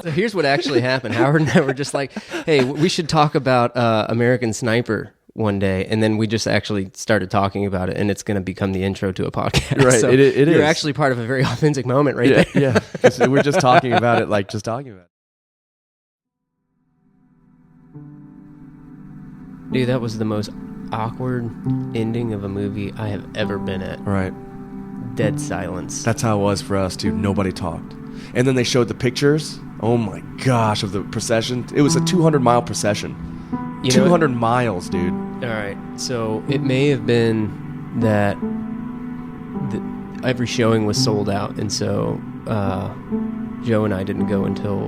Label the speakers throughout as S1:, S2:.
S1: So here's what actually happened. Howard and I were just like, hey, we should talk about American Sniper one day. And then we just actually started talking about it, and it's going to become the intro to a podcast.
S2: Right,
S1: So
S2: it is.
S1: You're actually part of a very authentic moment right there.
S2: Yeah, 'cause we're just talking about it like just talking about it.
S1: Dude, that was the most awkward ending of a movie I have ever been at.
S2: Right.
S1: Dead silence.
S2: That's how it was for us, dude. Nobody talked. And then they showed the pictures. Oh my gosh, of the procession. It was a 200-mile procession. 200 miles, dude.
S1: All right. So it may have been that every showing was sold out, and so Joe and I didn't go until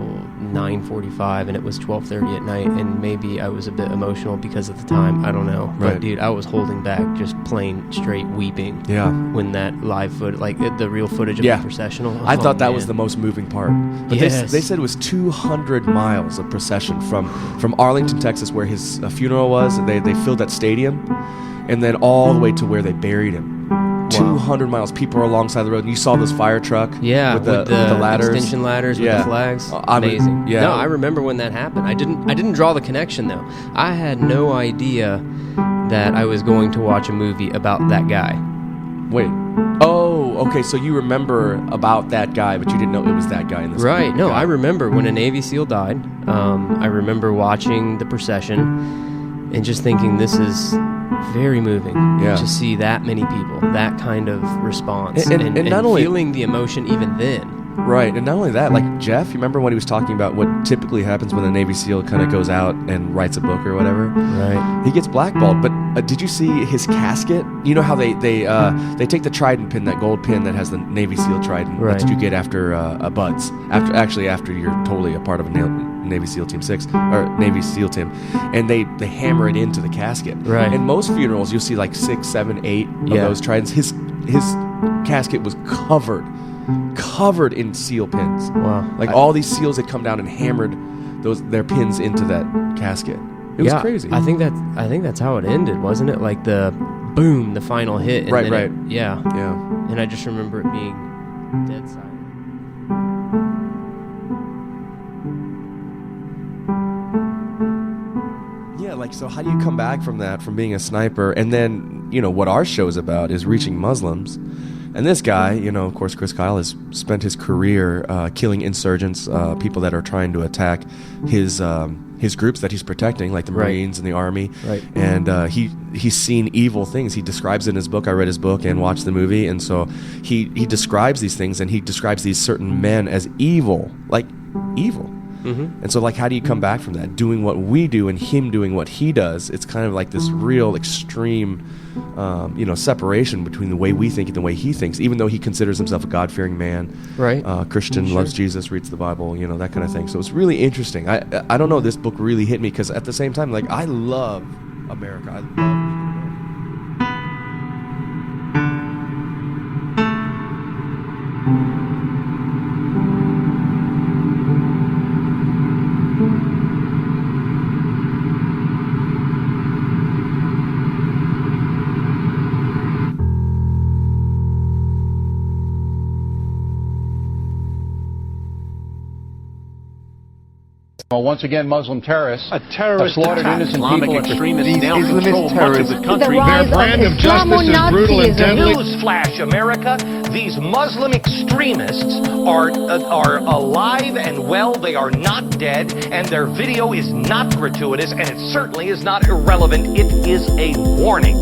S1: 9:45, and it was 12:30 at night, and maybe I was a bit emotional because of the time. I don't know.
S2: Right.
S1: But, dude, I was holding back, just plain straight weeping.
S2: Yeah.
S1: When that live footage, like the real footage of the processional.
S2: I thought that was the most moving part. But
S1: Yes.
S2: they said it was 200 miles of procession from Arlington, Texas, where his funeral was. They filled that stadium, and then all the way to where they buried him. 200 miles. People are alongside the road. And you saw this fire truck with the ladders.
S1: Extension ladders with the flags. Amazing.
S2: Yeah.
S1: No, I remember when that happened. I didn't draw the connection, though. I had no idea that I was going to watch a movie about that guy.
S2: Wait. Oh, okay. So you remember about that guy, but you didn't know it was that guy in this
S1: Right.
S2: movie.
S1: No, I remember when a Navy SEAL died. I remember watching the procession and just thinking, this is very moving to see that many people, that kind of response, and not only feeling the emotion even then.
S2: Right, and not only that, like Jeff, you remember when he was talking about what typically happens when a Navy SEAL kind of goes out and writes a book or whatever?
S1: Right.
S2: He gets blackballed, but did you see his casket? You know how they take the trident pin, that gold pin that has the Navy SEAL trident that you get after BUDS, after you're totally a part of a Navy SEAL Team 6 or Navy SEAL team, and they hammer it into the casket.
S1: Right.
S2: In most funerals, you'll see like 6, 7, 8 of those tridents. His casket was covered in seal pins.
S1: Wow.
S2: Like all these SEALs had come down and hammered their pins into that casket. It was crazy.
S1: I think that's how it ended, wasn't it? Like the boom, the final hit. And
S2: right.
S1: Yeah.
S2: Yeah.
S1: And I just remember it being dead silent.
S2: Yeah, like, so how do you come back from that, from being a sniper? And then, what our show is about is reaching Muslims. And this guy, of course, Chris Kyle has spent his career killing insurgents, people that are trying to attack his groups that he's protecting, like the Marines and the Army.
S1: Right.
S2: And he's seen evil things. He describes it in his book. I read his book and watched the movie. And so he describes these things, and he describes these certain men as evil, like evil. Mm-hmm. And so, like, how do you come back from that? Doing what we do and him doing what he does, it's kind of like this real extreme, separation between the way we think and the way he thinks, even though he considers himself a God-fearing man.
S1: Right.
S2: Christian, loves Jesus, reads the Bible, that kind of thing. So it's really interesting. I don't know, this book really hit me because at the same time, like, I love America. I love
S3: Well, once again, Muslim terrorists
S4: have slaughtered innocent people.
S3: Extremists
S4: now control much of the country.
S3: Their brand of justice is brutal and deadly.
S5: Newsflash, America. These Muslim extremists are alive and well. They are not dead, and their video is not gratuitous, and it certainly is not irrelevant. It is a warning.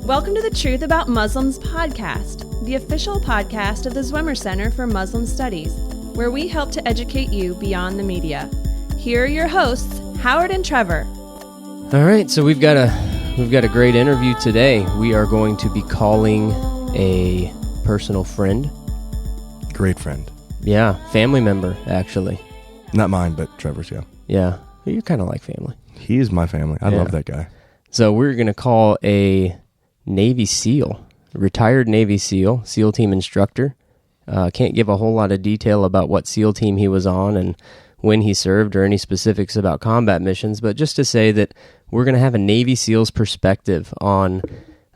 S6: Welcome to the Truth About Muslims podcast, the official podcast of the Zwemer Center for Muslim Studies, where we help to educate you beyond the media. Here are your hosts, Howard and Trevor.
S1: All right, so we've got a great interview today. We are going to be calling a personal friend.
S2: great friend.
S1: Yeah, family member, actually.
S2: Not mine, but Trevor's, yeah.
S1: Yeah, you're kind of like family.
S2: He is my family. I love that guy.
S1: So we're going to call a Navy SEAL, retired Navy SEAL, SEAL team instructor. Can't give a whole lot of detail about what SEAL team he was on and when he served or any specifics about combat missions, but just to say that we're going to have a Navy SEAL's perspective on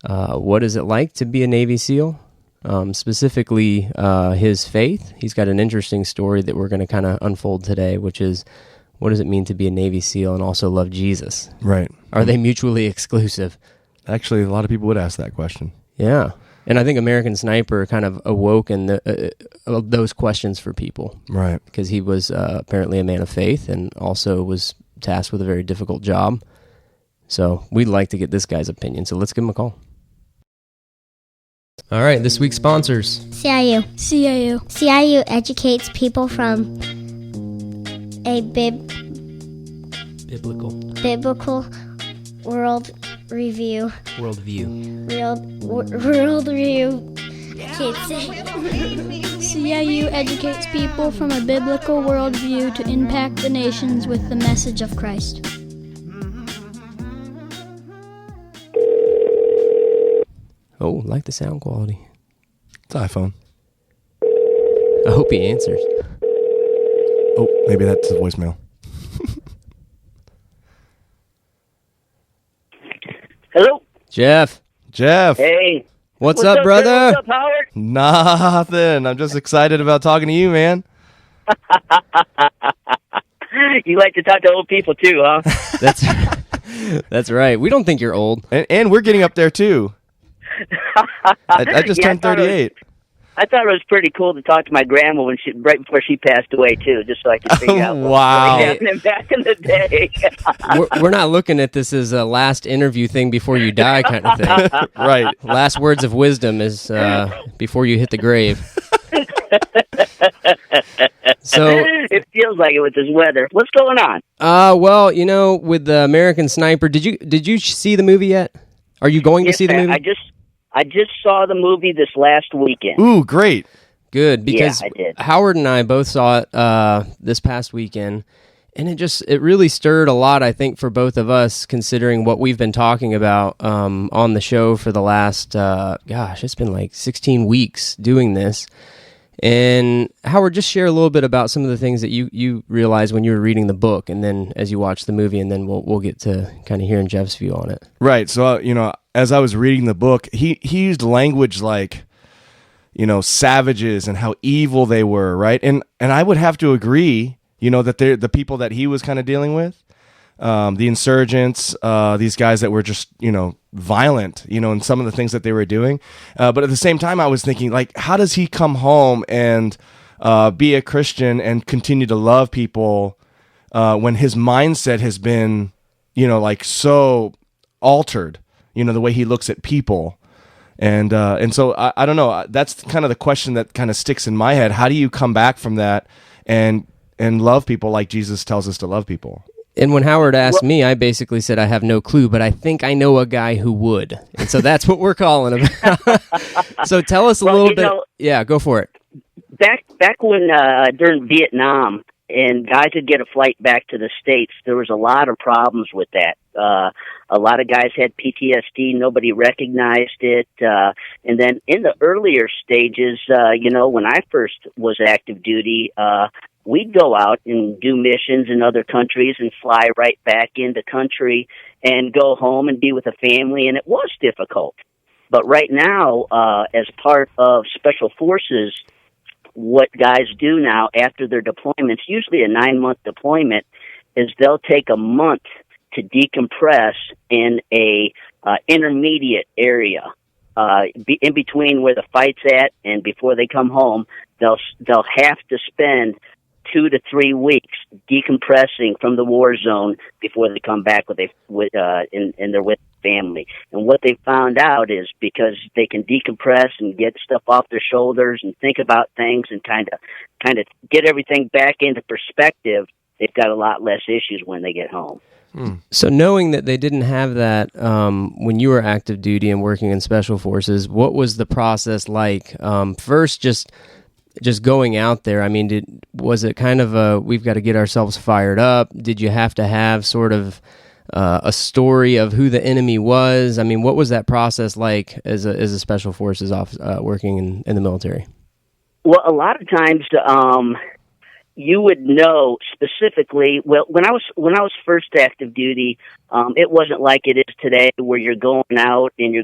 S1: what is it like to be a Navy SEAL, specifically his faith. He's got an interesting story that we're going to kind of unfold today, which is, what does it mean to be a Navy SEAL and also love Jesus?
S2: Right.
S1: Are they mutually exclusive?
S2: Actually, a lot of people would ask that question.
S1: Yeah. And I think American Sniper kind of awoke in those questions for people.
S2: Right.
S1: Because he was apparently a man of faith and also was tasked with a very difficult job. So we'd like to get this guy's opinion. So let's give him a call. All right, this week's sponsors.
S7: CIU.
S8: CIU.
S7: CIU educates people from a biblical world review.
S1: Worldview.
S7: World review. Can't say.
S8: CIU educates people from a biblical worldview to impact the nations with the message of Christ.
S1: Oh, like the sound quality.
S2: It's iPhone.
S1: I hope he answers.
S2: Oh, maybe that's a voicemail.
S9: Hello.
S2: Jeff.
S9: Hey.
S1: What's up, brother?
S9: What's up, Howard?
S2: Nothing. I'm just excited about talking to you, man.
S9: You like to talk to old people too, huh?
S1: That's right. We don't think you're old.
S2: And we're getting up there, too. I just turned 38.
S9: I thought it was pretty cool to talk to my grandma right before she passed away too, just so I could figure out what
S2: Wow.
S9: was happening back in the day.
S1: We're not looking at this as a last interview thing before you die kind of thing.
S2: Right.
S1: Last words of wisdom is before you hit the grave. So
S9: it feels like it with this weather. What's going on?
S1: Well, with the American Sniper, did you see the movie yet? Are you going to see the movie?
S9: I just saw the movie this last weekend.
S2: Ooh, great.
S1: Good, because
S9: I did.
S1: Howard and I both saw it this past weekend, and it really stirred a lot, I think, for both of us, considering what we've been talking about on the show for the last, it's been like 16 weeks doing this. And Howard, just share a little bit about some of the things that you realized when you were reading the book, and then as you watch the movie, and then we'll get to kind of hearing Jeff's view on it.
S2: Right. So, as I was reading the book, he used language like, savages and how evil they were, right? And I would have to agree, that they're the people that he was kind of dealing with, the insurgents, these guys that were just, violent, in some of the things that they were doing. But at the same time, I was thinking, like, how does he come home and be a Christian and continue to love people when his mindset has been, so altered, the way he looks at people. And so I don't know. That's kind of the question that kind of sticks in my head. How do you come back from that and love people like Jesus tells us to love people?
S1: And when Howard asked me, I basically said I have no clue, but I think I know a guy who would. And so that's what we're calling about. So tell us a little bit. Yeah, go for it.
S9: Back when during Vietnam and guys would get a flight back to the States, there was a lot of problems with that. A lot of guys had PTSD. Nobody recognized it. And then in the earlier stages, when I first was active duty, we'd go out and do missions in other countries and fly right back into country and go home and be with a family, and it was difficult. But right now, as part of Special Forces, what guys do now after their deployments, usually a 9-month deployment, is they'll take a month to decompress in a intermediate area. In between where the fight's at and before they come home, they'll have to spend 2 to 3 weeks decompressing from the war zone before they come back and they're with family. And what they found out is because they can decompress and get stuff off their shoulders and think about things and kind of get everything back into perspective, they've got a lot less issues when they get home.
S1: So knowing that they didn't have that when you were active duty and working in Special Forces, what was the process like? First, just going out there, I mean, was it kind of we've got to get ourselves fired up? Did you have to have sort of a story of who the enemy was? I mean, what was that process like as a Special Forces officer working in the military?
S9: Well, a lot of times, you would know specifically. Well, when I was first active duty, it wasn't like it is today, where you're going out in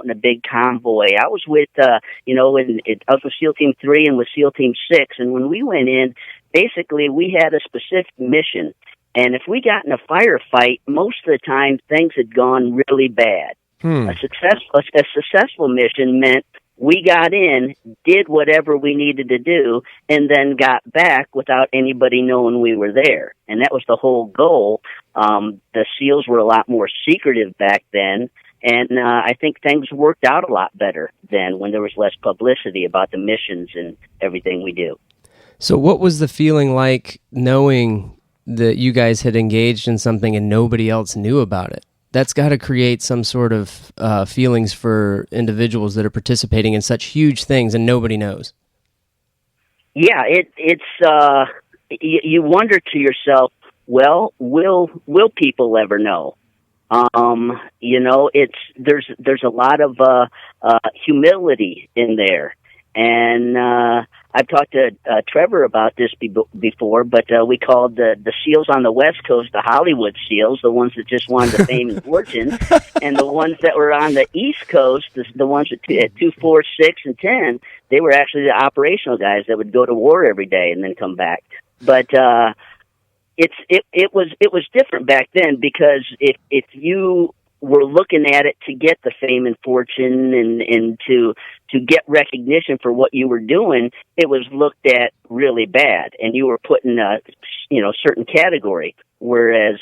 S9: a big convoy. I was with, I was with SEAL Team 3 and with SEAL Team 6, and when we went in, basically we had a specific mission, and if we got in a firefight, most of the time things had gone really bad. A successful mission meant we got in, did whatever we needed to do, and then got back without anybody knowing we were there. And that was the whole goal. The SEALs were a lot more secretive back then, and I think things worked out a lot better then when there was less publicity about the missions and everything we do.
S1: So what was the feeling like knowing that you guys had engaged in something and nobody else knew about it? That's got to create some sort of feelings for individuals that are participating in such huge things and nobody knows.
S9: Yeah, it's you wonder to yourself, well, will people ever know? There's a lot of humility in there, and I've talked to Trevor about this before, but we called the SEALs on the West Coast the Hollywood SEALs, the ones that just wanted the fame and fortune, and the ones that were on the East Coast, the ones at 2, 4, 6, and 10, they were actually the operational guys that would go to war every day and then come back. But it was different back then, because if you were looking at it to get the fame and fortune and to get recognition for what you were doing, it was looked at really bad, and you were put in a certain category. Whereas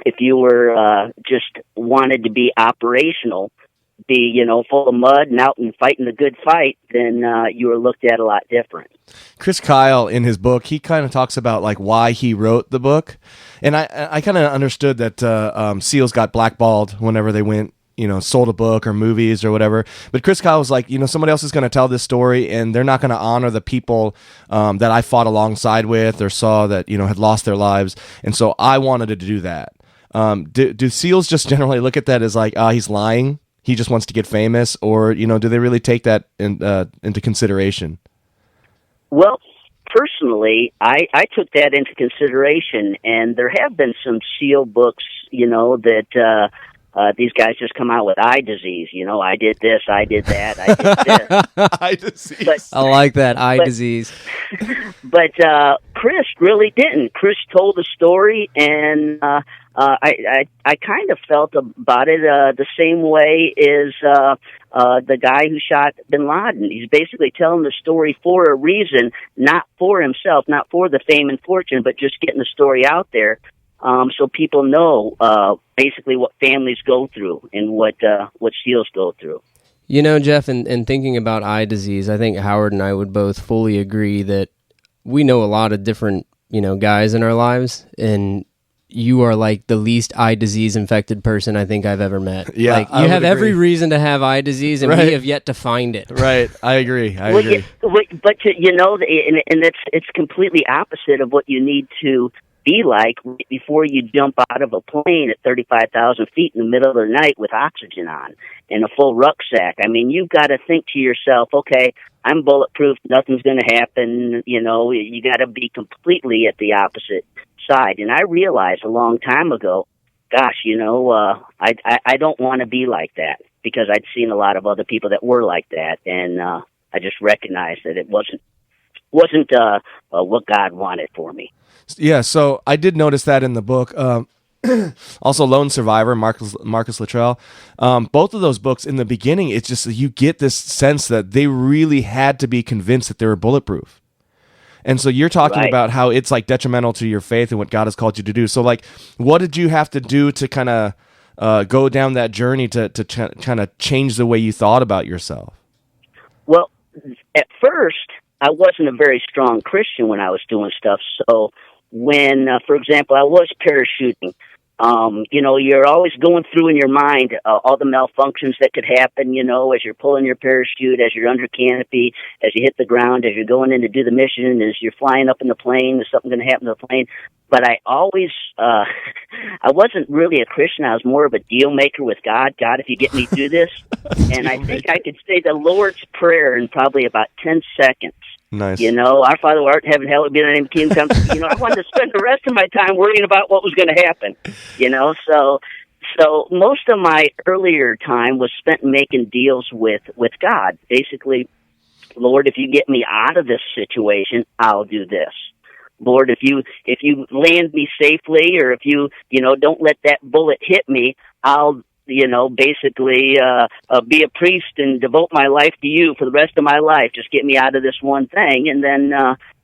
S9: if you were just wanted to be operational, be full of mud and out and fighting the good fight, then you were looked at a lot different.
S2: Chris Kyle, in his book, he kind of talks about like why he wrote the book, and I kind of understood that SEALs got blackballed whenever they went, sold a book or movies or whatever. But Chris Kyle was like, somebody else is going to tell this story, and they're not going to honor the people that I fought alongside with or saw that had lost their lives, and so I wanted to do that. Do SEALs just generally look at that as like, he's lying? He just wants to get famous, or do they really take that into consideration?
S9: Well, personally, I took that into consideration, and there have been some SEAL books, that these guys just come out with eye disease. I did this, I did that, I did this.
S2: Eye disease.
S1: I like that, eye disease.
S9: But Chris really didn't. Chris told a story, and I kind of felt about it the same way as the guy who shot bin Laden. He's basically telling the story for a reason, not for himself, not for the fame and fortune, but just getting the story out there, so people know basically what families go through and what SEALs go through.
S1: Jeff, in thinking about eye disease, I think Howard and I would both fully agree that we know a lot of different, guys in our lives, and you are like the least eye disease infected person I think I've ever met.
S2: Yeah,
S1: like you have every reason to have eye disease, and we have yet to find it.
S2: Right, I agree. I agree.
S9: But it's completely opposite of what you need to be like before you jump out of a plane at 35,000 feet in the middle of the night with oxygen on and a full rucksack. I mean, you've got to think to yourself, okay, I'm bulletproof, nothing's going to happen. You got to be completely at the opposite side. And I realized a long time ago, gosh, I don't want to be like that, because I'd seen a lot of other people that were like that, and I just recognized that it wasn't what God wanted for me.
S2: Yeah, so I did notice that in the book. Also, Lone Survivor, Marcus Luttrell. Both of those books, in the beginning, it's just you get this sense that they really had to be convinced that they were bulletproof. And so you're talking about how it's like detrimental to your faith and what God has called you to do. So like, what did you have to do to kind of go down that journey to kind of change the way you thought about yourself? Well,
S9: at first, I wasn't a very strong Christian when I was doing stuff. So when, for example, I was parachuting, you're always going through in your mind all the malfunctions that could happen, as you're pulling your parachute, as you're under canopy, as you hit the ground, as you're going in to do the mission, as you're flying up in the plane, is something going to happen to the plane? But I always, I wasn't really a Christian. I was more of a deal maker with God. God, if you get me through this. And I think I could say the Lord's Prayer in probably about 10 seconds.
S2: Nice.
S9: You know, our Father who art in heaven, hallowed be thy name, kingdom come. You know, I wanted to spend the rest of my time worrying about what was going to happen. You know, so most of my earlier time was spent making deals with God. Basically, Lord, if you get me out of this situation, I'll do this. Lord, if you land me safely, or if you don't let that bullet hit me, I'll basically be a priest and devote my life to you for the rest of my life. Just get me out of this one thing. And then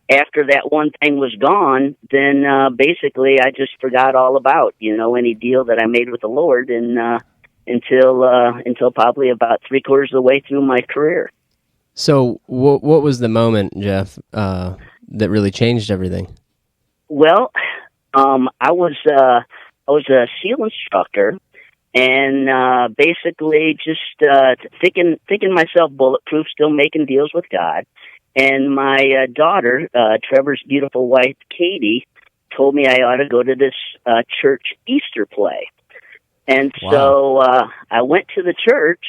S9: after that one thing was gone, then basically I just forgot all about, any deal that I made with the Lord, and until probably about 3/4 of the way through my career.
S1: So what was the moment, Jeff, that really changed everything?
S9: Well, I was a SEAL instructor, and basically just thinking myself bulletproof, still making deals with God. And my daughter, Trevor's beautiful wife, Katie, told me I ought to go to this church Easter play. And so I went to the church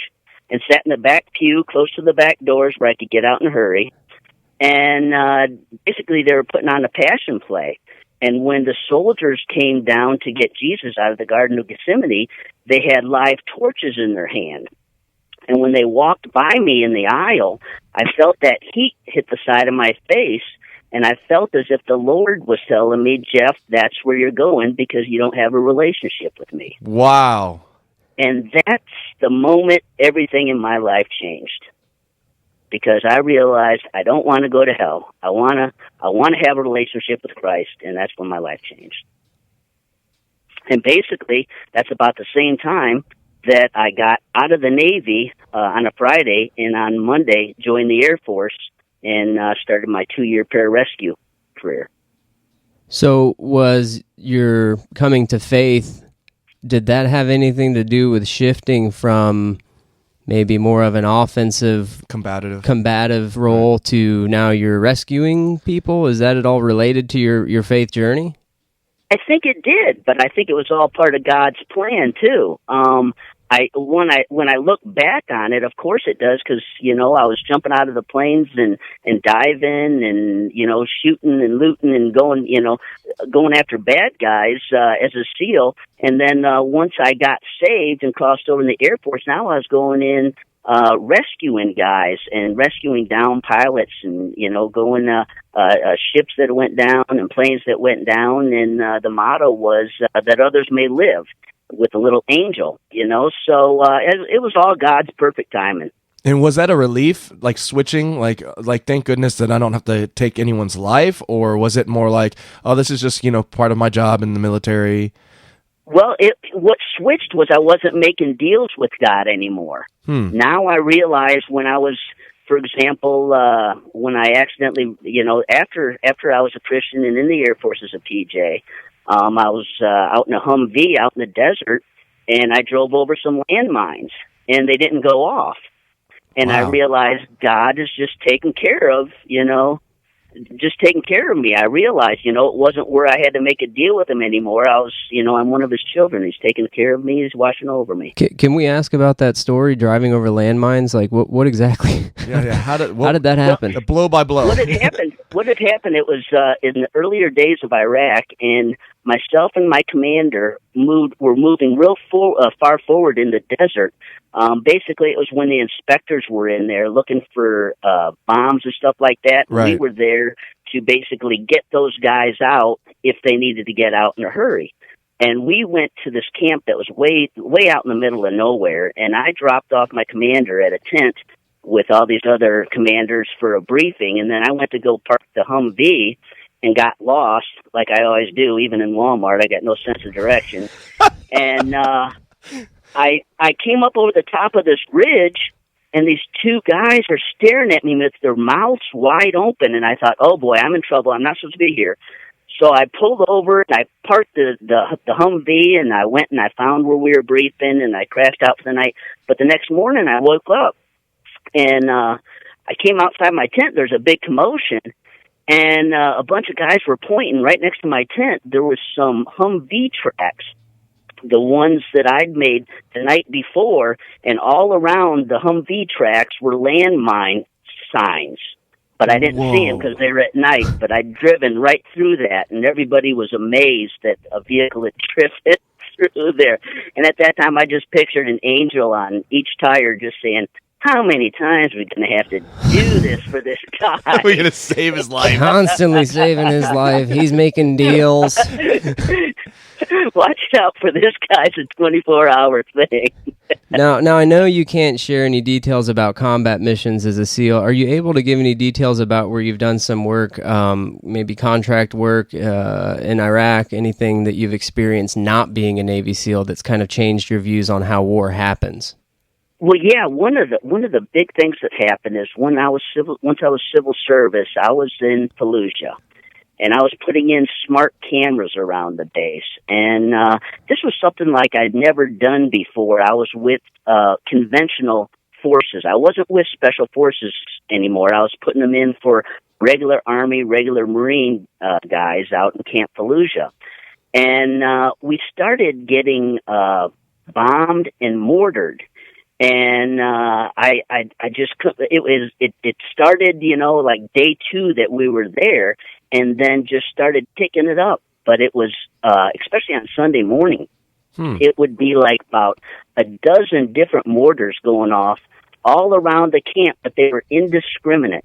S9: and sat in the back pew, close to the back doors where I could get out in a hurry. And basically they were putting on a passion play. And when the soldiers came down to get Jesus out of the Garden of Gethsemane, they had live torches in their hand. And when they walked by me in the aisle, I felt that heat hit the side of my face, and I felt as if the Lord was telling me, Jeff, that's where you're going because you don't have a relationship with me.
S2: Wow.
S9: And that's the moment everything in my life changed. Because I realized I don't want to go to hell. I want to have a relationship with Christ, and that's when my life changed. And basically, that's about the same time that I got out of the Navy on a Friday, and on Monday joined the Air Force and started my 2-year pararescue career.
S1: So was your coming to faith, did that have anything to do with shifting from maybe more of an offensive, combative role to now you're rescuing people? Is that at all related to your faith journey?
S9: I think it did, but I think it was all part of God's plan too. When I look back on it, of course it does, because I was jumping out of the planes and diving and shooting and looting and going after bad guys as a SEAL. And then once I got saved and crossed over in the Air Force, now I was going in rescuing guys and rescuing down pilots and going ships that went down and planes that went down. And the motto was that others may live, with a little angel, so it was all God's perfect timing.
S2: And was that a relief, like switching, like thank goodness that I don't have to take anyone's life, or was it more like, oh, this is just part of my job in the military?
S9: Well, what switched was I wasn't making deals with God anymore. Now I realized when I was, for example, when I accidentally, after I was a Christian and in the Air Force as a PJ, I was out in a Humvee out in the desert, and I drove over some landmines, and they didn't go off. And I realized God is just taking care of, taking care of me. I realized, it wasn't where I had to make a deal with him anymore. I was, I'm one of his children. He's taking care of me. He's watching over me.
S1: Can we ask about that story, driving over landmines? Like, what exactly?
S2: Yeah. How did
S1: that happen?
S2: Blow by blow.
S9: What had happened? It was in the earlier days of Iraq, and myself and my commander were moving real far forward in the desert. Basically, it was when the inspectors were in there looking for bombs and stuff like that.
S2: Right.
S9: We were there to basically get those guys out if they needed to get out in a hurry. And we went to this camp that was way out in the middle of nowhere, and I dropped off my commander at a tent with all these other commanders for a briefing, and then I went to go park the Humvee and got lost, like I always do, even in Walmart. I got no sense of direction. And I came up over the top of this ridge, and these two guys are staring at me with their mouths wide open, and I thought, oh boy, I'm in trouble. I'm not supposed to be here. So I pulled over, and I parked the Humvee, and I went and I found where we were briefing, and I crashed out for the night. But the next morning, I woke up, and I came outside my tent. There's a big commotion, and a bunch of guys were pointing right next to my tent. There was some Humvee tracks, the ones that I'd made the night before, and all around the Humvee tracks were landmine signs But I didn't see them because they were at night. But I'd driven right through that, and everybody was amazed that a vehicle had drifted through there. And at that time, I just pictured an angel on each tire just saying, how many times are we going to have to do this for this guy?
S2: We're going to save his life.
S1: Constantly saving his life. He's making deals.
S9: Watch out for this guy. It's a 24-hour thing.
S1: Now, I know you can't share any details about combat missions as a SEAL. Are you able to give any details about where you've done some work, maybe contract work in Iraq, anything that you've experienced not being a Navy SEAL that's kind of changed your views on how war happens?
S9: Well, yeah, one of the big things that happened is once I was civil service, I was in Fallujah, and I was putting in smart cameras around the base, and this was something like I'd never done before. I was with conventional forces. I wasn't with special forces anymore. I was putting them in for regular Army, regular Marine guys out in Camp Fallujah, and we started getting bombed and mortared. And I just couldn't. It started, like day 2 that we were there, and then just started picking it up. But it was especially on Sunday morning, it would be like about a dozen different mortars going off all around the camp, but they were indiscriminate.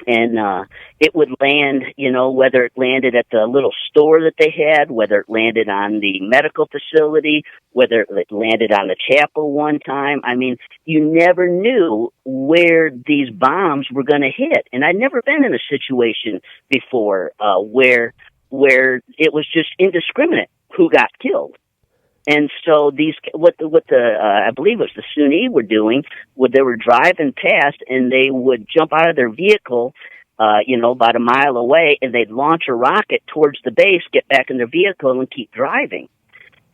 S9: And it would land, whether it landed at the little store that they had, whether it landed on the medical facility, whether it landed on the chapel one time. I mean, you never knew where these bombs were going to hit. And I'd never been in a situation before where it was just indiscriminate who got killed. And so what the I believe it was the Sunni were doing, they were driving past and they would jump out of their vehicle, about a mile away, and they'd launch a rocket towards the base, get back in their vehicle, and keep driving.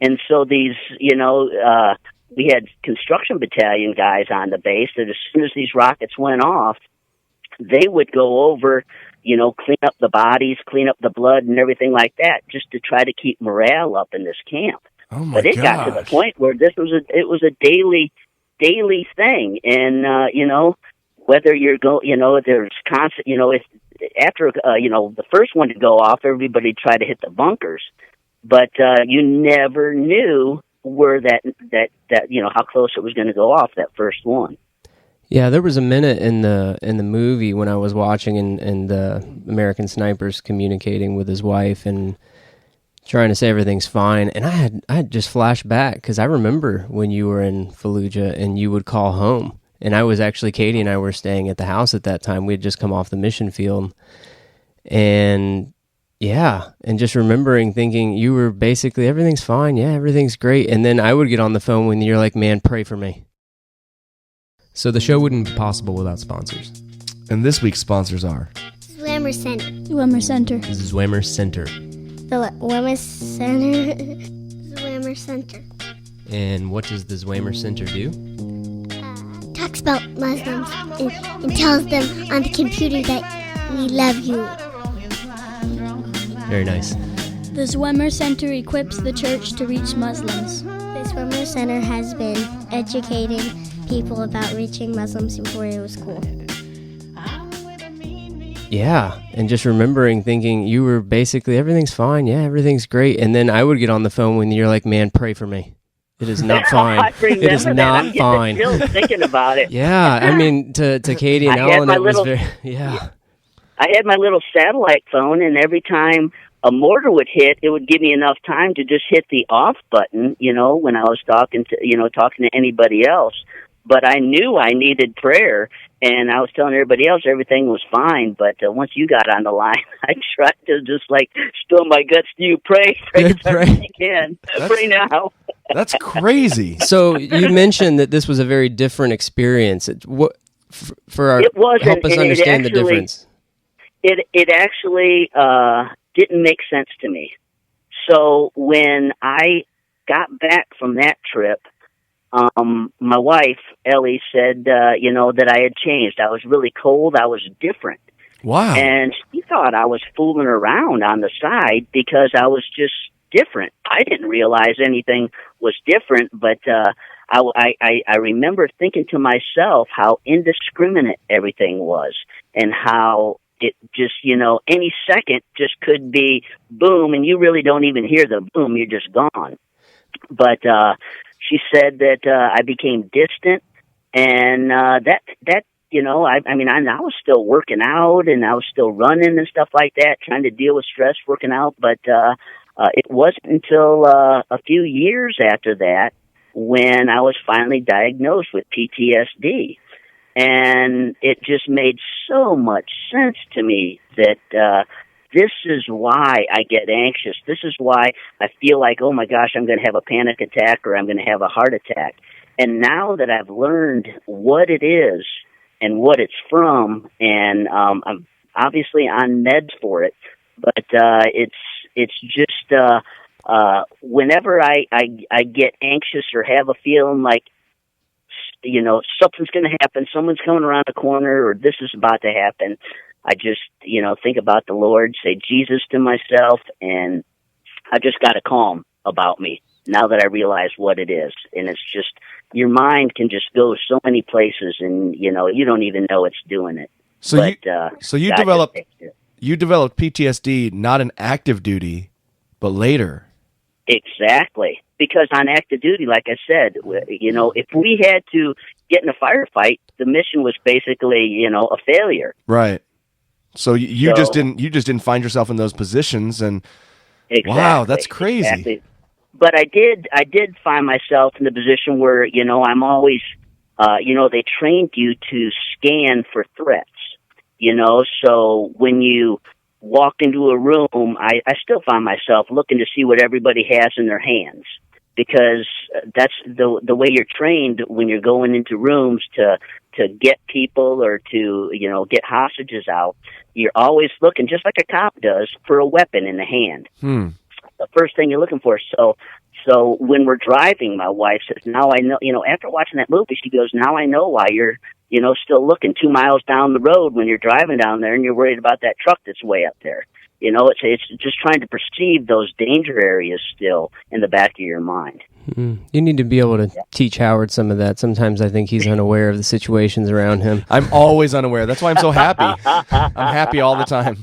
S9: And so these, we had construction battalion guys on the base that as soon as these rockets went off, they would go over, clean up the bodies, clean up the blood and everything like that, just to try to keep morale up in this camp.
S2: Oh my
S9: But it got to the point where it was a daily thing, and whether you're there's constant, if after the first one to go off, everybody tried to hit the bunkers, but you never knew where that how close it was going to go off that first one.
S1: Yeah, there was a minute in the movie when I was watching and the American sniper's communicating with his wife and trying to say everything's fine, and I had just flashed back because I remember when you were in Fallujah and you would call home, and Katie and I were staying at the house at that time. We had just come off the mission field, and just remembering thinking you were basically everything's fine, everything's great, and then I would get on the phone when you're like, man, pray for me. So the show wouldn't be possible without sponsors.
S2: And this week's sponsors are
S7: Zwemer Center.
S8: Zwemer Center.
S1: Zwemer Center.
S7: The Zwemer Center. Zwemer Center.
S1: And what does the Zwemer Center do?
S7: Talks about Muslims and tells them on the computer that we love you.
S1: Very nice.
S8: The Zwemer Center equips the church to reach Muslims.
S7: The Zwemer Center has been educating people about reaching Muslims before it was cool.
S1: Yeah, and just remembering thinking you were basically everything's fine, everything's great, and then I would get on the phone when you're like, man, pray for me. It is not fine. It is not fine.
S9: I'm still thinking about it.
S1: Yeah, I mean, to Katie and Ellen, it was very,
S9: I had my little satellite phone, and every time a mortar would hit, it would give me enough time to just hit the off button, when I was talking to anybody else. But I knew I needed prayer, and I was telling everybody else everything was fine. But once you got on the line, I tried to just spill my guts to you. Pray as hard as you can. Pray now.
S2: That's crazy.
S1: So you mentioned that this was a very different experience. Help us understand the difference.
S9: It actually didn't make sense to me. So when I got back from that trip, my wife, Ellie, said, that I had changed. I was really cold. I was different.
S2: Wow.
S9: And she thought I was fooling around on the side because I was just different. I didn't realize anything was different, but I remember thinking to myself how indiscriminate everything was. and how it just, any second just could be boom, and you really don't even hear the boom, you're just gone. But she said that I became distant, and that I was still working out, and I was still running and stuff like that, trying to deal with stress working out, but it wasn't until a few years after that when I was finally diagnosed with PTSD. And it just made so much sense to me that this is why I get anxious. This is why I feel like, oh my gosh, I'm going to have a panic attack or I'm going to have a heart attack. And now that I've learned what it is and what it's from, and I'm obviously on meds for it, but it's just whenever I get anxious or have a feeling like, something's going to happen, someone's coming around the corner, or this is about to happen, I just, think about the Lord, say Jesus to myself, and I just got a calm about me now that I realize what it is. And it's just, your mind can just go so many places, and, you don't even know it's doing it.
S2: So you developed PTSD not in active duty, but later.
S9: Exactly. Because on active duty, like I said, if we had to get in a firefight, the mission was basically, a failure.
S2: Right. So you just didn't find yourself in those positions, and
S9: exactly,
S2: wow, that's crazy.
S9: Exactly. But I did find myself in the position where, I'm always, they trained you to scan for threats, so when you walked into a room, I still find myself looking to see what everybody has in their hands, because that's the way you're trained when you're going into rooms to get people or to, get hostages out. You're always looking, just like a cop does, for a weapon in the hand. The first thing you're looking for. So when we're driving, my wife says, now I know, after watching that movie, she goes, now I know why you're, still looking 2 miles down the road when you're driving down there and you're worried about that truck that's way up there. It's just trying to perceive those danger areas still in the back of your mind.
S1: You need to be able to teach Howard some of that. Sometimes I think he's unaware of the situations around him.
S2: I'm always unaware. That's why I'm so happy. I'm happy all the time.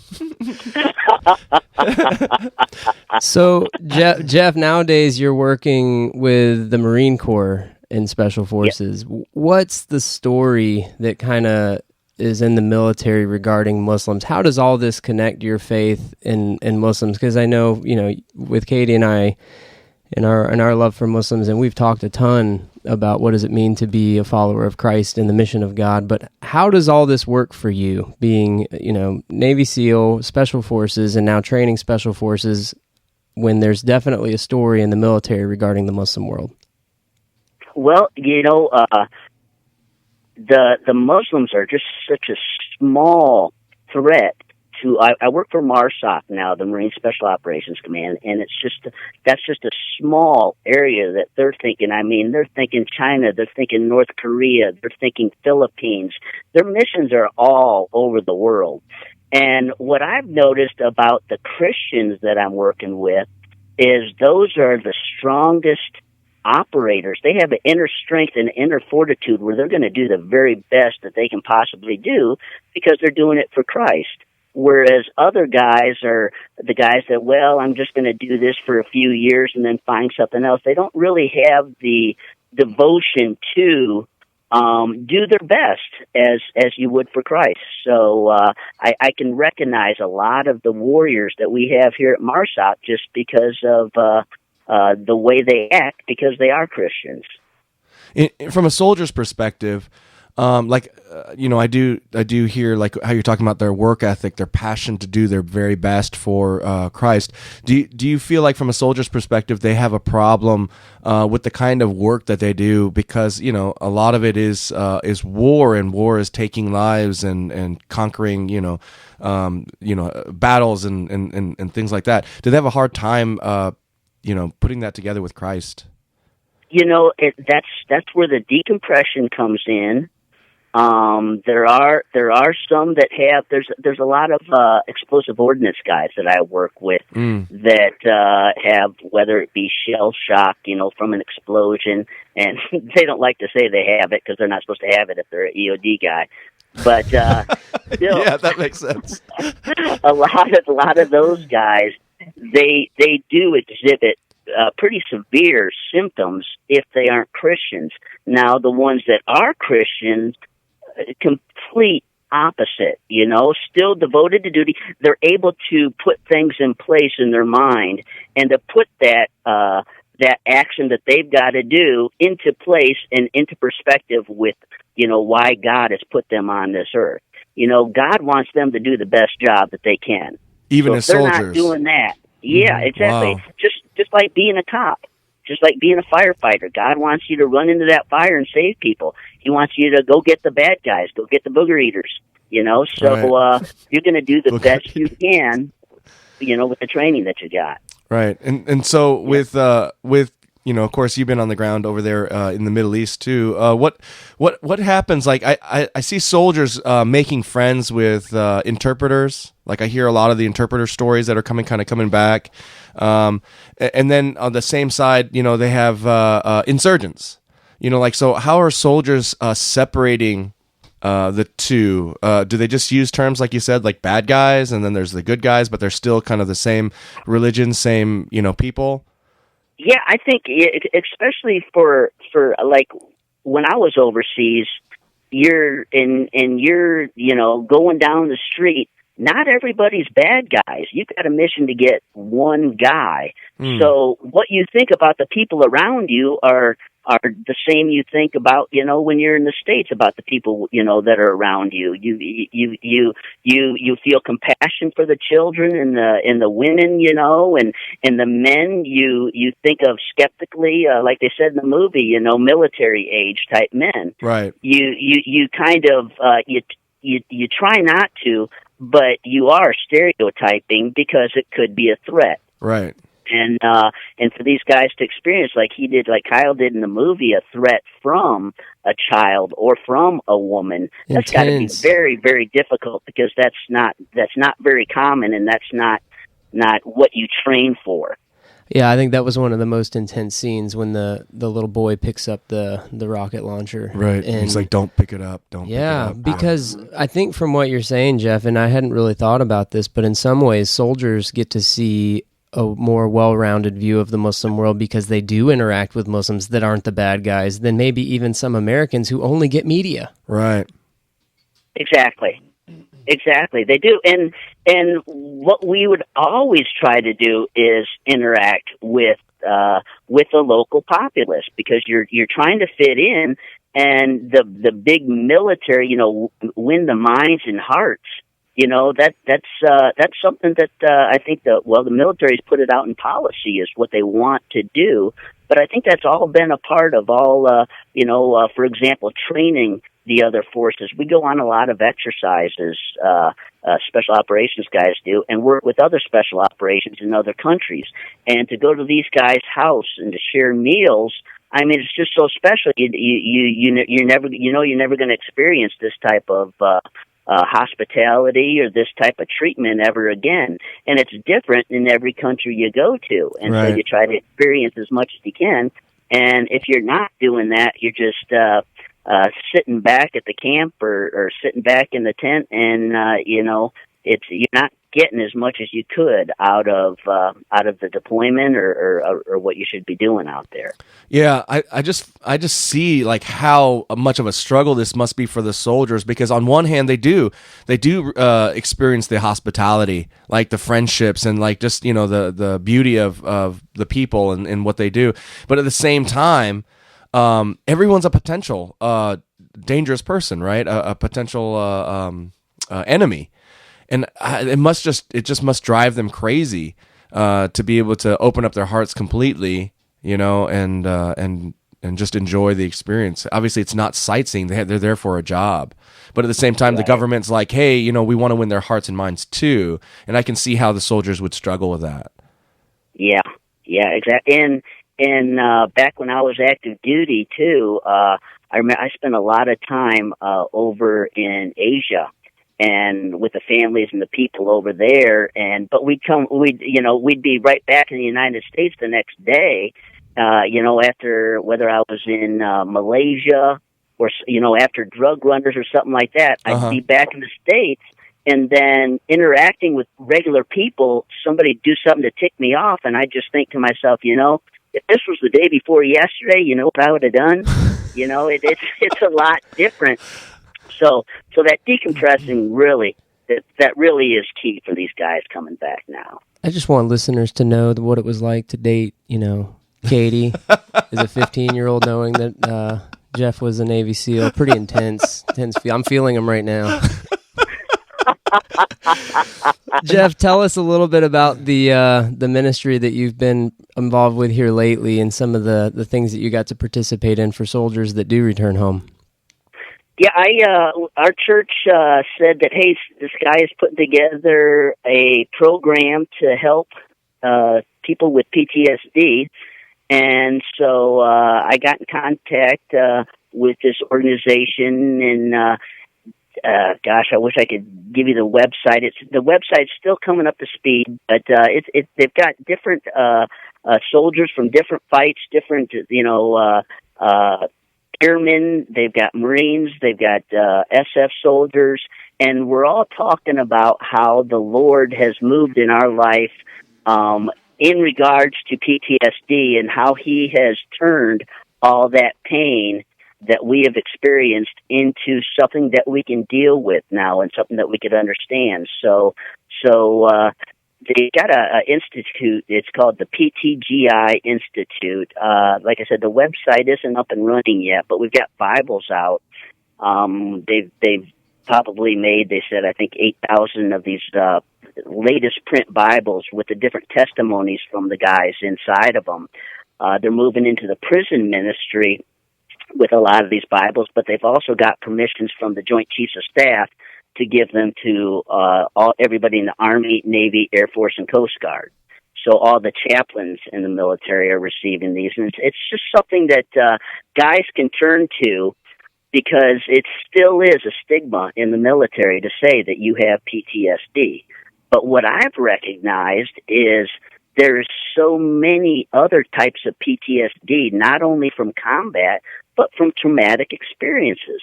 S1: So, Jeff, nowadays you're working with the Marine Corps in Special Forces. Yep. What's the story that kind of is in the military regarding Muslims? How does all this connect your faith in Muslims? Because I know, with Katie and I, and our love for Muslims, and we've talked a ton about what does it mean to be a follower of Christ and the mission of God, but how does all this work for you, being, Navy SEAL, Special Forces, and now training Special Forces, when there's definitely a story in the military regarding the Muslim world?
S9: Well, the Muslims are just such a small threat to. I work for MARSOC now, the Marine Special Operations Command, and that's just a small area that they're thinking. I mean, they're thinking China, they're thinking North Korea, they're thinking Philippines. Their missions are all over the world. And what I've noticed about the Christians that I'm working with is those are the strongest operators. They have an inner strength and inner fortitude where they're going to do the very best that they can possibly do because they're doing it for Christ. Whereas other guys are the guys that, well, I'm just going to do this for a few years and then find something else. They don't really have the devotion to do their best as you would for Christ. So I can recognize a lot of the warriors that we have here at MARSOC just because of the way they act, because they are Christians.
S2: From a soldier's perspective, I do hear like how you're talking about their work ethic, their passion to do their very best for Christ. Do you feel like from a soldier's perspective they have a problem with the kind of work that they do, because a lot of it is war, and war is taking lives and conquering battles and things like that. Do they have a hard time putting that together with Christ?
S9: That's where the decompression comes in. There are some that have, there's a lot of, explosive ordnance guys that I work with that, have, whether it be shell shock, from an explosion, and they don't like to say they have it because they're not supposed to have it if they're an EOD guy. But still,
S2: Yeah, that makes sense.
S9: a lot of those guys, they do exhibit pretty severe symptoms if they aren't Christians. Now, the ones that are Christians, complete opposite, still devoted to duty. They're able to put things in place in their mind and to put that action that they've got to do into place and into perspective with, why God has put them on this earth. God wants them to do the best job that they can.
S2: Even
S9: so
S2: as
S9: if they're
S2: soldiers.
S9: not doing that, yeah, exactly.
S2: Wow.
S9: Just like being a cop, just like being a firefighter. God wants you to run into that fire and save people. He wants you to go get the bad guys, go get the booger eaters. So
S2: Right.
S9: You're going to do the best you can, with the training that you got.
S2: Right. And so with of course you've been on the ground over there in the Middle East too. What happens? Like I see soldiers making friends with interpreters. Like I hear a lot of the interpreter stories that are coming back. And then on the same side, they have insurgents. So how are soldiers separating the two? Do they just use terms like you said, like bad guys, and then there's the good guys, but they're still kind of the same religion, same people?
S9: Yeah, I think especially for like when I was overseas, you're going down the street. Not everybody's bad guys. You've got a mission to get one guy. So what you think about the people around you are the same you think about, when you're in the States about the people, that are around you. You feel compassion for the children and the women, and the men you think of skeptically, like they said in the movie, military age type men.
S2: Right.
S9: You kind of, you try not to, but you are stereotyping because it could be a threat.
S2: Right.
S9: And for these guys to experience, like he did, like Kyle did in the movie, a threat from a child or from a woman, that's got to be very, very difficult because that's not very common, and that's not what you train for.
S1: Yeah, I think that was one of the most intense scenes when the little boy picks up the rocket launcher.
S2: Right. And he's like, don't pick it up. Don't pick it up.
S1: Yeah, because I think from what you're saying, Jeff, and I hadn't really thought about this, but in some ways, soldiers get to see a more well-rounded view of the Muslim world because they do interact with Muslims that aren't the bad guys than maybe even some Americans who only get media.
S2: Right.
S9: Exactly. They do. And what we would always try to do is interact with the local populace because you're trying to fit in, and the big military, win the minds and hearts. That's something that I think the military's put it out in policy is what they want to do. But I think that's all been a part of all, for example, training the other forces. We go on a lot of exercises, special operations guys do, and work with other special operations in other countries. And to go to these guys' house and to share meals, I mean, it's just so special. You're never going to experience this type of hospitality or this type of treatment ever again. And it's different in every country you go to. And
S2: right.
S9: So you try to experience as much as you can. And if you're not doing that, you're just sitting back at the camp or sitting back in the tent, and you're not getting as much as you could out of the deployment or what you should be doing out there.
S2: Yeah, I just see like how much of a struggle this must be for the soldiers, because on one hand they do experience the hospitality, like the friendships and like just the beauty of the people and what they do, but at the same time, everyone's a potential dangerous person, right? A potential enemy. And it just must drive them crazy to be able to open up their hearts completely, and just enjoy the experience. Obviously, it's not sightseeing; they're there for a job. But at the same time, right. The government's like, "Hey, we want to win their hearts and minds too." And I can see how the soldiers would struggle with that.
S9: Yeah, exactly. And back when I was active duty too, I spent a lot of time over in Asia. And with the families and the people over there, but we'd be right back in the United States the next day, after whether I was in Malaysia or after drug runners or something like that. I'd be back in the States, and then interacting with regular people, somebody do something to tick me off, and I just think to myself, if this was the day before yesterday, what I would have done? It's a lot different. So that decompressing really, that really is key for these guys coming back now.
S1: I just want listeners to know what it was like to date, Katie as a 15-year-old, knowing that Jeff was a Navy SEAL. Pretty intense feel. I'm feeling him right now. Jeff, tell us a little bit about the ministry that you've been involved with here lately, and some of the things that you got to participate in for soldiers that do return home.
S9: Yeah, our church said that, hey, this guy is putting together a program to help people with PTSD, and so I got in contact with this organization, and gosh, I wish I could give you the website. The website's still coming up to speed, but they've got different soldiers from different fights, different airmen, they've got Marines, they've got SF soldiers, and we're all talking about how the Lord has moved in our life in regards to PTSD, and how He has turned all that pain that we have experienced into something that we can deal with now, and something that we could understand. So they got a institute. It's called the PTGI Institute. Like I said, the website isn't up and running yet, but we've got Bibles out. They've probably made, they said, I think 8,000 of these latest print Bibles with the different testimonies from the guys inside of them. They're moving into the prison ministry with a lot of these Bibles, but they've also got permissions from the Joint Chiefs of Staff to give them to everybody in the Army, Navy, Air Force, and Coast Guard. So all the chaplains in the military are receiving these, and it's just something that guys can turn to, because it still is a stigma in the military to say that you have PTSD. But what I've recognized is there's so many other types of PTSD, not only from combat, but from traumatic experiences.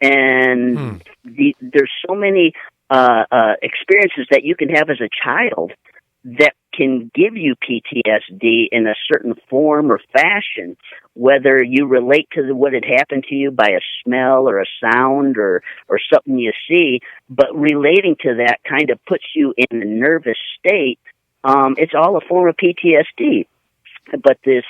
S9: And there's so many experiences that you can have as a child that can give you PTSD in a certain form or fashion, whether you relate to what had happened to you by a smell or a sound or something you see, but relating to that kind of puts you in a nervous state. It's all a form of PTSD. But this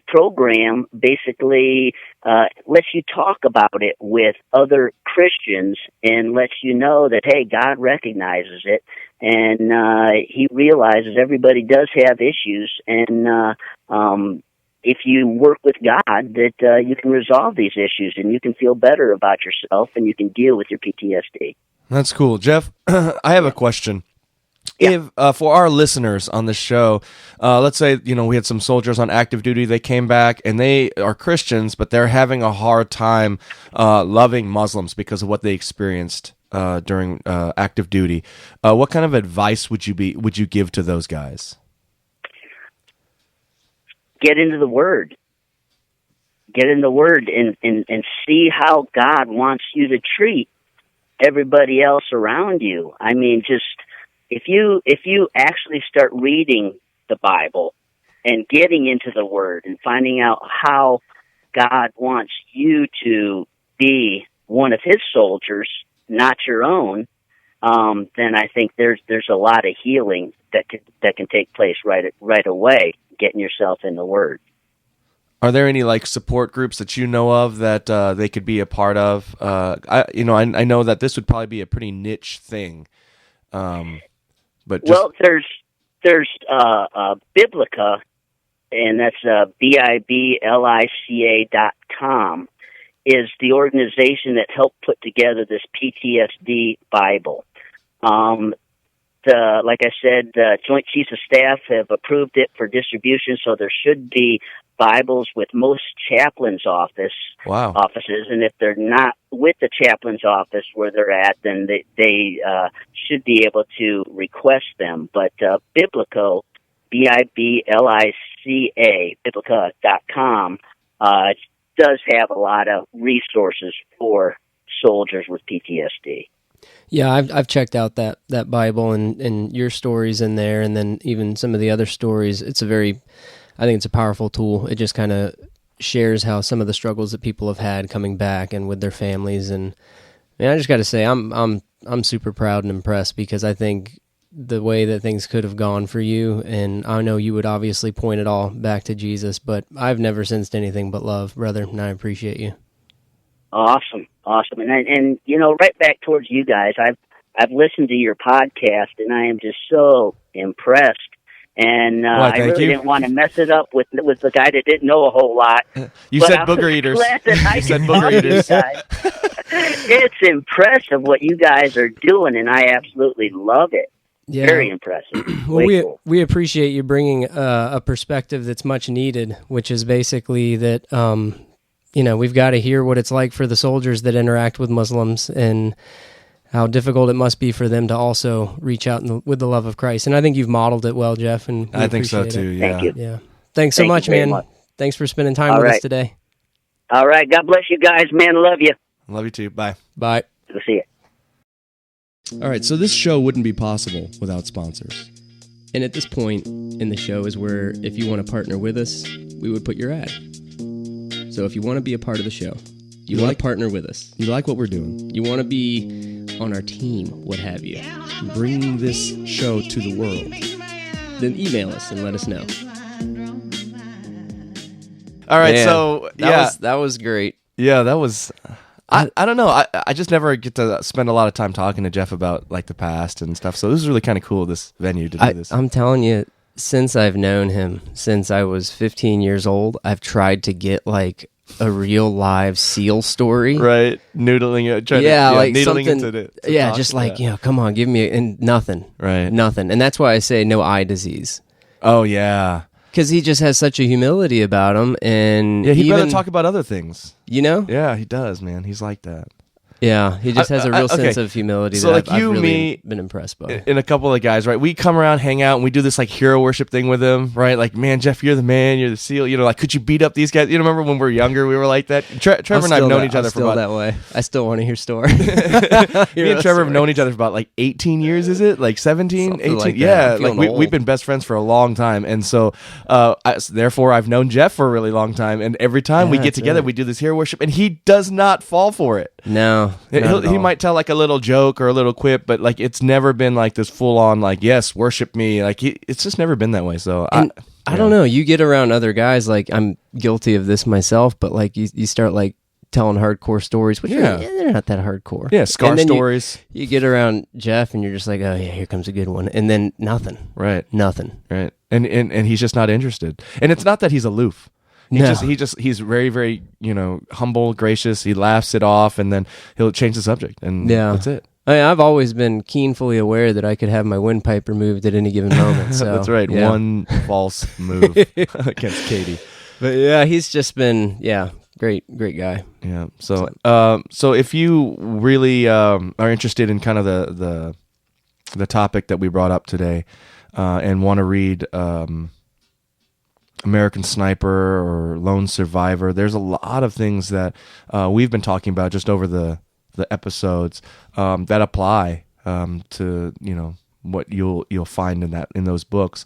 S9: program basically lets you talk about it with other Christians, and lets you know that, hey, God recognizes it, and He realizes everybody does have issues, and if you work with God, that you can resolve these issues, and you can feel better about yourself, and you can deal with your PTSD.
S2: That's cool. Jeff, I have a question.
S9: Yeah.
S2: If for our listeners on the show, let's say we had some soldiers on active duty, they came back and they are Christians, but they're having a hard time loving Muslims because of what they experienced during active duty. What kind of advice would you give to those guys?
S9: Get into the Word. Get in the Word and see how God wants you to treat everybody else around you. I mean, just if you actually start reading the Bible and getting into the Word and finding out how God wants you to be one of His soldiers, not your own, then I think there's a lot of healing that can take place right away, getting yourself in the Word.
S2: Are there any support groups that you know of that they could be a part of? I know that this would probably be a pretty niche thing. But
S9: there's Biblica, and that's BIBLICA.com, is the organization that helped put together this PTSD Bible. Like I said, the Joint Chiefs of Staff have approved it for distribution, so there should be Bibles with most chaplains' offices, and if they're not with the chaplain's office where they're at, then they should be able to request them. But Biblica, Biblica, Biblica.com, does have a lot of resources for soldiers with PTSD.
S1: Yeah, I've checked out that Bible and your stories in there, and then even some of the other stories. I think it's a powerful tool. It just kind of shares how some of the struggles that people have had coming back and with their families. And I just got to say, I'm super proud and impressed, because I think the way that things could have gone for you, and I know you would obviously point it all back to Jesus, but I've never sensed anything but love, brother, and I appreciate you.
S9: Awesome. And right back towards you guys, I've listened to your podcast, and I am just so impressed. And I really didn't want to mess it up with the guy that didn't know a whole lot.
S2: You said booger eaters.
S9: You said booger eaters. It's impressive what you guys are doing, and I absolutely love it. Yeah. Very impressive.
S1: Well, we appreciate you bringing a perspective that's much needed, which is basically that we've got to hear what it's like for the soldiers that interact with Muslims, and how difficult it must be for them to also reach out with the love of Christ. And I think you've modeled it well, Jeff. And
S2: I think so too. Yeah.
S9: Thank you.
S1: Yeah. Thanks so much, man. Thanks for spending time with us today.
S9: All right. God bless you guys, man. Love you.
S2: Love you too. Bye.
S1: Bye.
S9: We'll see you.
S2: All right. So this show wouldn't be possible without sponsors.
S1: And at this point in the show is where, if you want to partner with us, we would put your ad. So if you want to be a part of the show, you want to partner with us,
S2: you like what we're doing,
S1: you want to be on our team, what have you,
S2: bringing this show to the world,
S1: then email us and let us know.
S2: All right, man, so
S1: that was great.
S2: Yeah, that was. I don't know. I just never get to spend a lot of time talking to Jeff about like the past and stuff. So this is really kind of cool, this venue to do this.
S1: I'm telling you, since I've known him, since I was 15 years old, I've tried to get like a real live SEAL story.
S2: Right. Noodling it.
S1: Like
S2: needling
S1: something.
S2: Into
S1: yeah, just like, come on, give me and nothing.
S2: Right.
S1: Nothing. And that's why I say no eye disease.
S2: Oh, yeah.
S1: Because he just has such a humility about him. And
S2: yeah, he'd rather talk about other things.
S1: You know?
S2: Yeah, he does, man. He's like that.
S1: Yeah, he just has a real sense of humility that I've really been impressed by.
S2: And a couple of guys, right? We come around, hang out, and we do this like hero worship thing with him, right? Like, man, Jeff, you're the man, you're the SEAL. Like, could you beat up these guys? Remember when we were younger, we were like that? Trevor and I have known each other for about...
S1: that way. I still want to hear story.
S2: Me and Trevor have known each other for about like 18 years, is it? Like 17,
S1: something
S2: 18?
S1: Like
S2: yeah, like we've been best friends for a long time. And so, therefore, I've known Jeff for a really long time. And every time we get together, we do this hero worship, and he does not fall for it.
S1: No,
S2: he might tell like a little joke or a little quip, but like it's never been like this full on like, yes, worship me. Like it's just never been that way. So
S1: I don't know. You get around other guys, like I'm guilty of this myself, but like you start like telling hardcore stories, which they're not that hardcore.
S2: Yeah, scar stories.
S1: You get around Jeff and you're just like, oh yeah, here comes a good one, and then nothing.
S2: Right.
S1: Nothing.
S2: Right. And he's just not interested. And it's not that he's aloof. He's very, very, humble, gracious. He laughs it off, and then he'll change the subject, and that's it.
S1: I've always been keenly aware that I could have my windpipe removed at any given moment. So
S2: that's right. Yeah. One false move against Katie.
S1: But yeah, he's just been great guy.
S2: Yeah. So if you really are interested in kind of the topic that we brought up today, and want to read American Sniper or Lone Survivor, there's a lot of things that we've been talking about just over the episodes that apply to what you'll find in those books.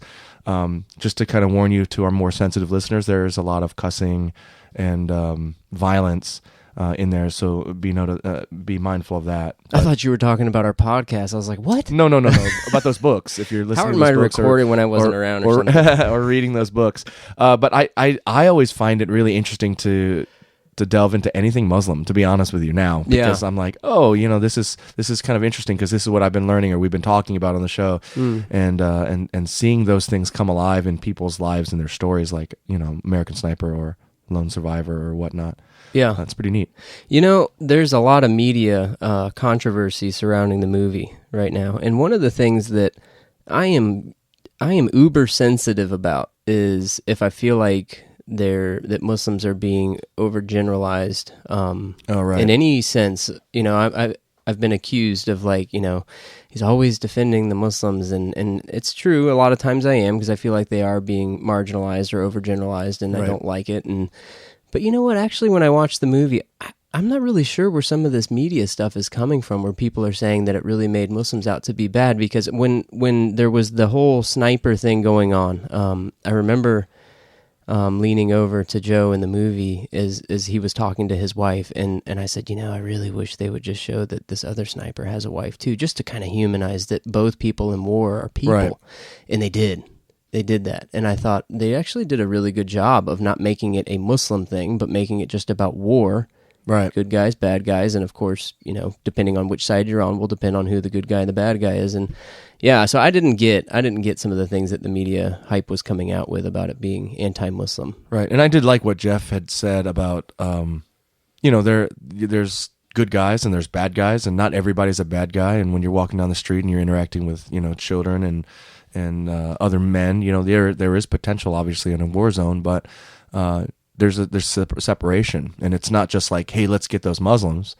S2: Just to kind of warn you, to our more sensitive listeners, there's a lot of cussing and violence in there, so be mindful of that.
S1: I thought you were talking about our podcast. I was like, what?
S2: No. About those books. If you're listening
S1: How
S2: to those
S1: am I
S2: books
S1: recording when I wasn't around or something?
S2: or reading those books. But I always find it really interesting to delve into anything Muslim, to be honest with you now, because I'm like, this is kind of interesting because this is what I've been learning or we've been talking about on the show, and seeing those things come alive in people's lives and their stories, like American Sniper or Lone Survivor or whatnot.
S1: Yeah,
S2: that's pretty neat.
S1: There's a lot of media controversy surrounding the movie right now, and one of the things that I am uber sensitive about is if I feel like that Muslims are being overgeneralized in any sense. I've been accused of he's always defending the Muslims, and it's true. A lot of times I am, because I feel like they are being marginalized or overgeneralized, and I don't like it. But you know what? Actually, when I watched the movie, I'm not really sure where some of this media stuff is coming from, where people are saying that it really made Muslims out to be bad. Because when there was the whole sniper thing going on, I remember leaning over to Joe in the movie as he was talking to his wife, and I said, I really wish they would just show that this other sniper has a wife too, just to kind of humanize that both people in war are people. Right. And they did. They did that. And I thought they actually did a really good job of not making it a Muslim thing, but making it just about war. Right. Good guys, bad guys. And of course, depending on which side you're on will depend on who the good guy and the bad guy is. And yeah, so I didn't get some of the things that the media hype was coming out with about it being anti-Muslim.
S2: Right. And I did like what Jeff had said about, there's good guys and there's bad guys, and not everybody's a bad guy. And when you're walking down the street and you're interacting with, children and other men, there is potential obviously in a war zone, but there's separation, and it's not just like, hey, let's get those Muslims.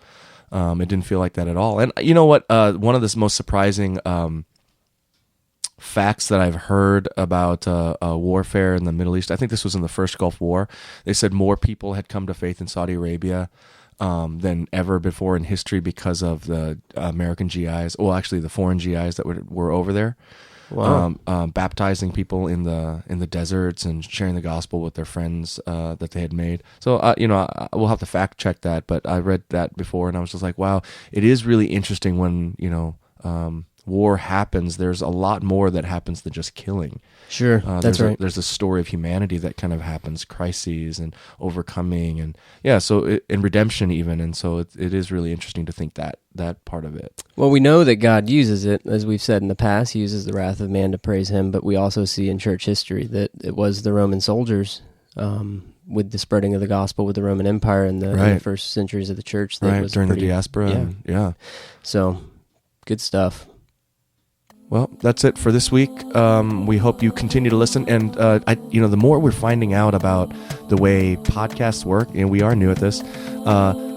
S2: It didn't feel like that at all. And you know what? One of the most surprising facts that I've heard about warfare in the Middle East, I think this was in the first Gulf War. They said more people had come to faith in Saudi Arabia than ever before in history because of the American GIs. Well, actually, the foreign GIs that were over there. Wow. Baptizing people in the deserts and sharing the gospel with their friends that they had made. So we'll have to fact check that, but I read that before and I was just like, wow, it is really interesting when war happens. There's a lot more that happens than just killing.
S1: Sure, that's right.
S2: There's a story of humanity that kind of happens, crises and overcoming, and and redemption even. And so it is really interesting to think that part of it.
S1: Well, we know that God uses it, as we've said in the past. He uses the wrath of man to praise him, but we also see in church history that it was the Roman soldiers with the spreading of the gospel with the Roman Empire in the first centuries of the church. That was
S2: during the diaspora.
S1: So, good stuff.
S2: Well, that's it for this week. We hope you continue to listen. And, the more we're finding out about the way podcasts work, and we are new at this,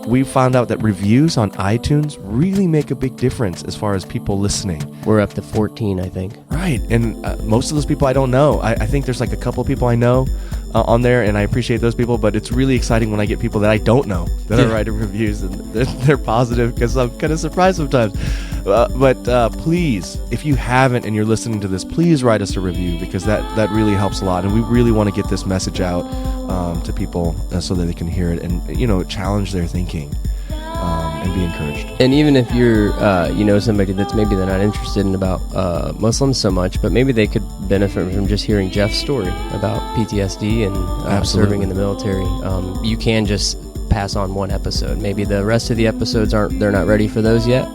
S2: we found out that reviews on iTunes really make a big difference as far as people listening.
S1: We're up to 14, I think.
S2: Right. And most of those people I don't know. I think there's like a couple of people I know on there, and I appreciate those people, but it's really exciting when I get people that I don't know that are writing reviews, and they're positive, because I'm kind of surprised sometimes. But please, if you haven't and you're listening to this, please write us a review, because that really helps a lot, and we really want to get this message out to people so that they can hear it and challenge their thinking and be encouraged.
S1: And even if you're somebody that's maybe they're not interested in about Muslims so much, but maybe they could benefit from just hearing Jeff's story about PTSD and serving in the military, you can just pass on one episode. Maybe the rest of the episodes they're not ready for those yet,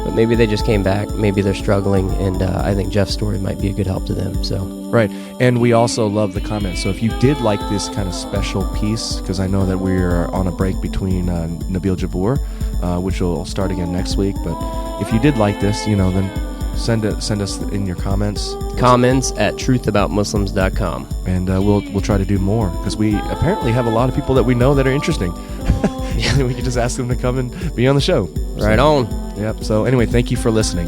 S1: but maybe they just came back, maybe they're struggling, and I think Jeff's story might be a good help to them. So
S2: right. And we also love the comments. So if you did like this kind of special piece, because I know that we're on a break between Nabil Jabour, which will start again next week, but if you did like this, then send us in your comments
S1: at truthaboutmuslims.com,
S2: and we'll try to do more, because we apparently have a lot of people that we know that are interesting. We can just ask them to come and be on the show.
S1: Right on.
S2: Yep. So anyway, thank you for listening.